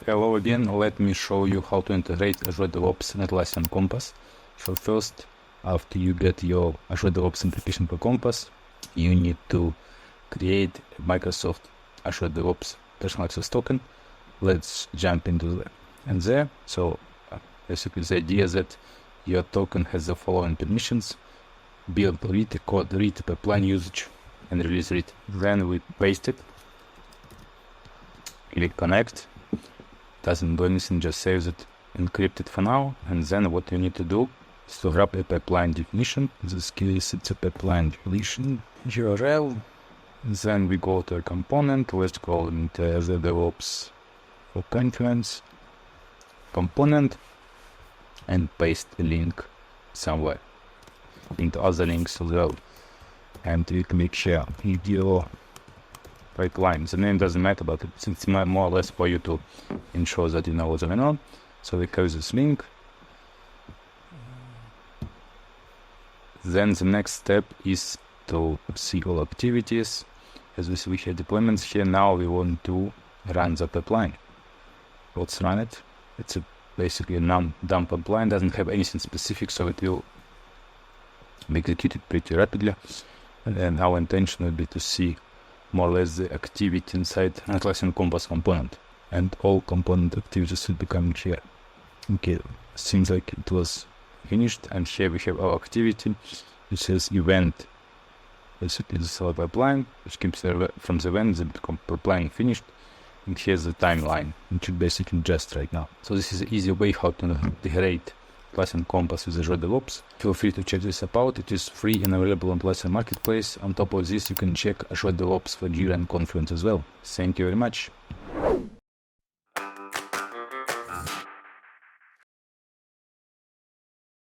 Hello again, let me show you how to integrate Azure DevOps and Atlassian Compass. So first, after you get your Azure DevOps application for Compass, you need to create a Microsoft Azure DevOps personal access token. Let's jump into there. So basically the idea is that your token has the following permissions: build, read, code, read, pipeline usage, and release read. Then we paste it, click connect. Doesn't do anything, just saves it encrypted for now. And then what you need to do is to grab a pipeline definition. In this case, it's a pipeline definition URL. Then we go to a component. Let's call it the DevOps for Confluence component and paste a link somewhere into other links as well. And we click share video pipeline. The name doesn't matter, but it's more or less for you to ensure that you know what's going on. So we close this link. Then the next step is to see all activities. As we see, we have deployments here. Now we want to run the pipeline. Let's run it. It's basically a non-dump pipeline. Doesn't have anything specific, so it will be executed pretty rapidly. And then our intention will be to see more or less the activity inside Atlassian Compass component, and all component activities will become here. Okay, seems like it was finished, and here we have our activity. It says event. Basically, this is our pipeline, which keeps from the event the pipeline finished, and here's the timeline, which is basically just right now. So this is an easy way how to integrate Atlassian Compass with Azure DevOps. Feel free to check this out. It is free and available on Atlassian Marketplace. On top of this, you can check Azure DevOps for Jira and Confluence as well. Thank you very much.